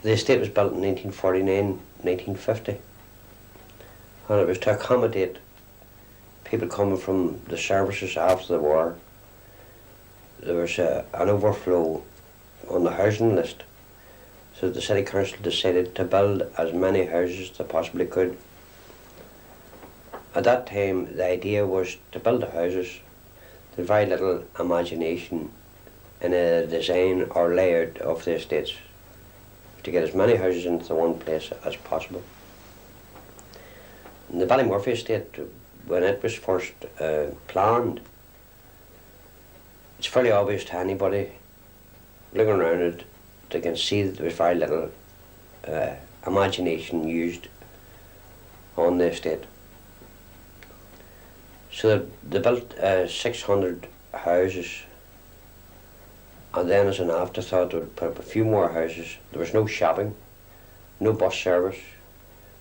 The estate was built in 1949, 1950, and it was to accommodate people coming from the services after the war. There was an overflow on the housing list, so the city council decided to build as many houses as they possibly could. At that time, the idea was to build the houses. There's very little imagination in a design or layout of the estates, to get as many houses into the one place as possible. And the Ballymurphy estate, when it was first planned, it's fairly obvious to anybody looking around it, they can see that there was very little imagination used on the estate. So they built 600 houses, and then as an afterthought they would put up a few more houses. There was no shopping, no bus service,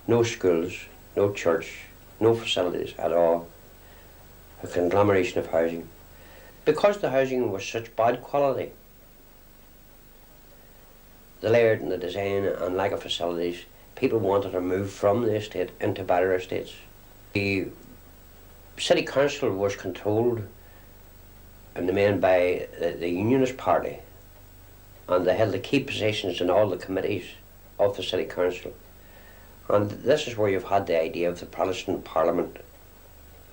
no schools, no church, no facilities at all. A conglomeration of housing. Because the housing was such bad quality, the layout and the design and lack of facilities, people wanted to move from the estate into better estates. The city council was controlled in the main by the Unionist Party, and they held the key positions in all the committees of the city council. And this is where you've had the idea of the Protestant Parliament,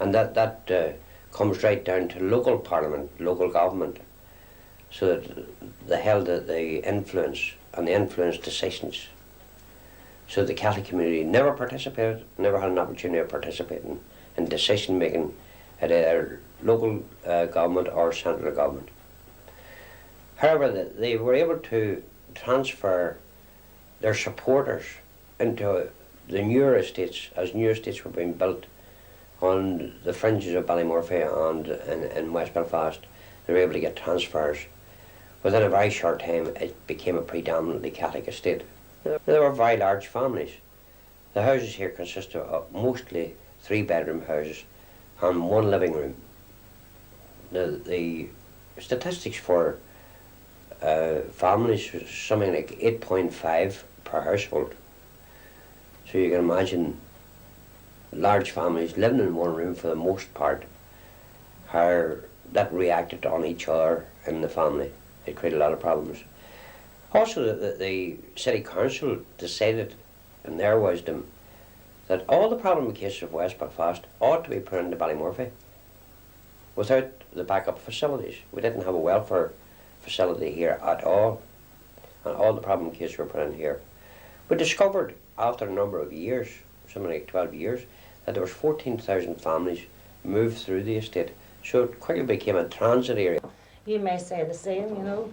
and that comes right down to local parliament, local government, so that they held the influence and the influence decisions. So the Catholic community never participated, never had an opportunity of participating in decision making at either local government or central government. However, they were able to transfer their supporters into the newer estates as new estates were being built on the fringes of Ballymurphy and in West Belfast. They were able to get transfers. Within a very short time, it became a predominantly Catholic estate. There were very large families. The houses here consisted of mostly 3-bedroom houses and 1 living room. The statistics for families was something like 8.5 per household. So you can imagine large families living in 1 room for the most part, how that reacted on each other in the family. It created a lot of problems. Also, the city council decided, in their wisdom, that all the problem cases of West Belfast ought to be put into Ballymurphy without the backup facilities. We didn't have a welfare facility here at all, and all the problem cases were put in here. We discovered after a number of years, something like 12 years, that there was 14,000 families moved through the estate, so it quickly became a transit area. You may say the same, you know.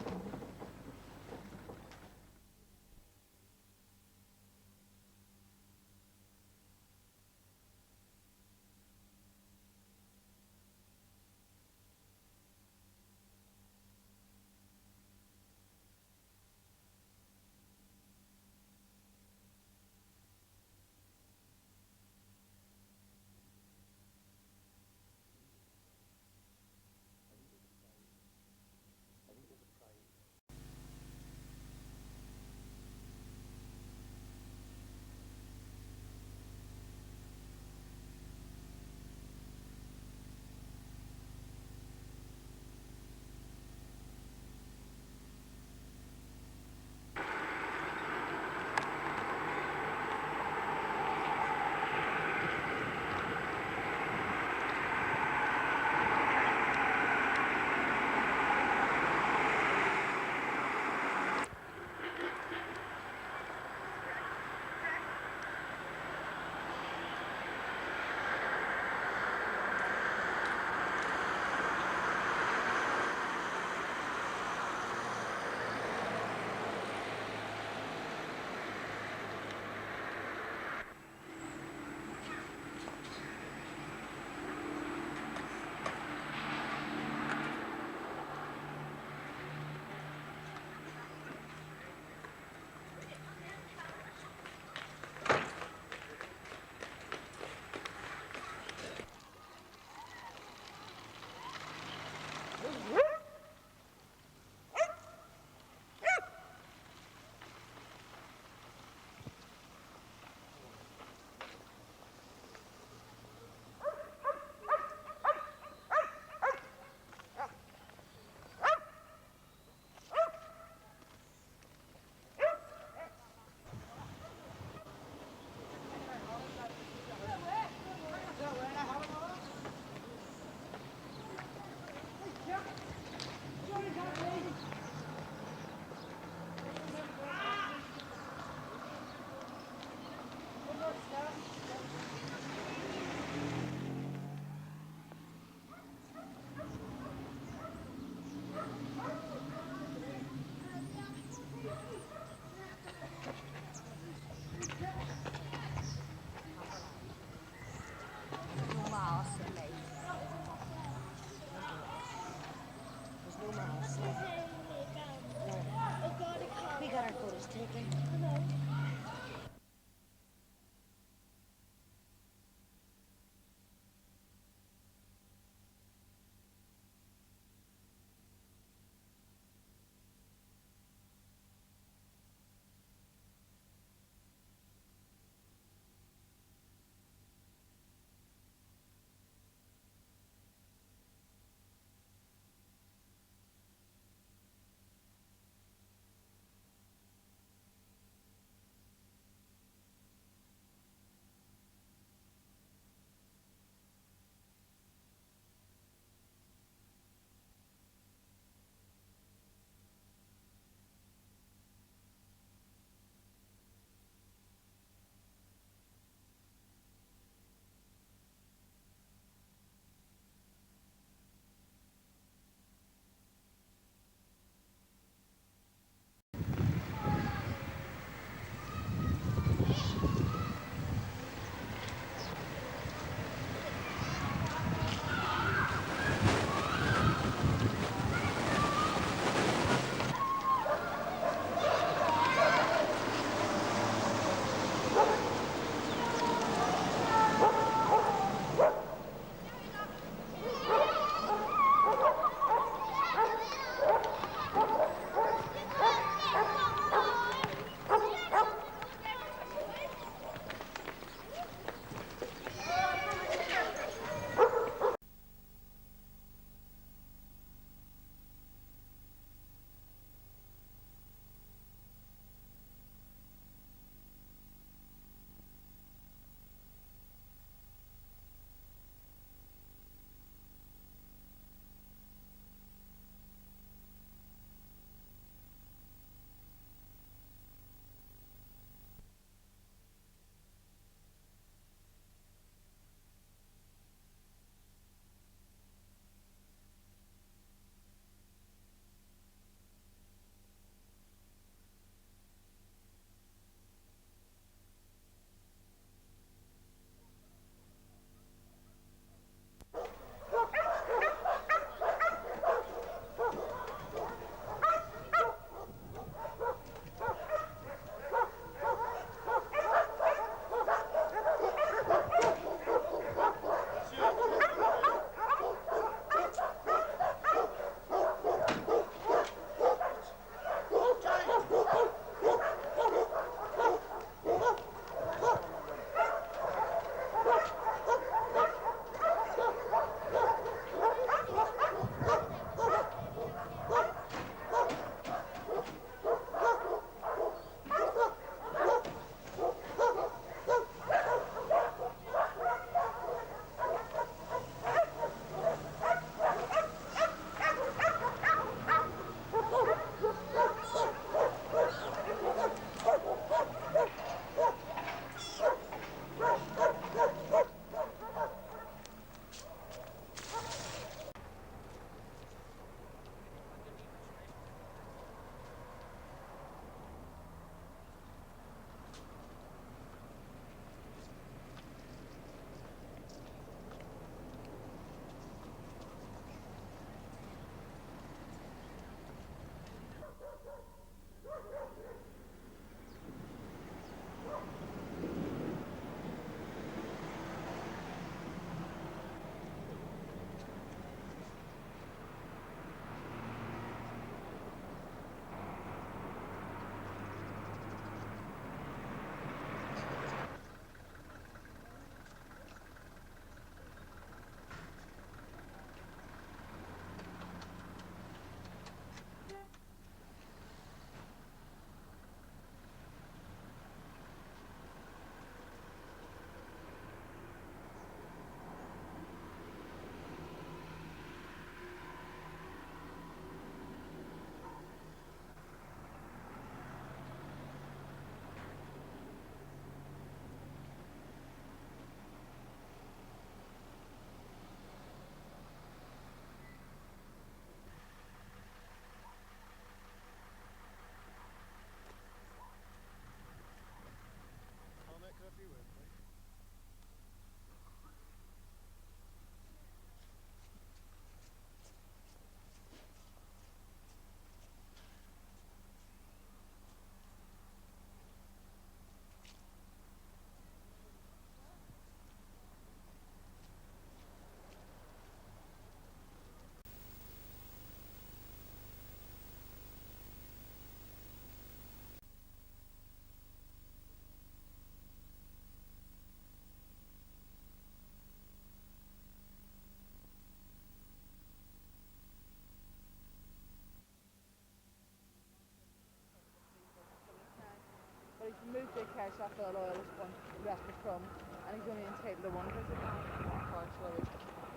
house after all oil is gone, we asked his from, and he's only entitled to one visit now, unfortunately.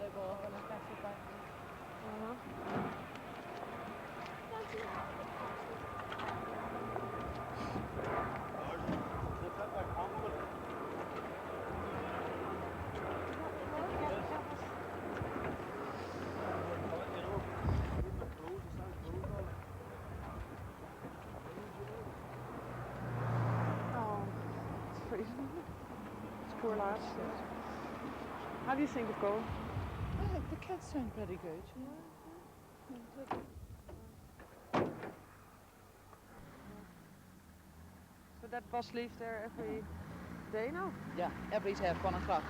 They're both on a special back. Oh, it's freezing. It's poor lads. How do you think it's going? I think the kids sound pretty good, you know. So that bus leaves there every day now? Yeah, every day at 1 o'clock.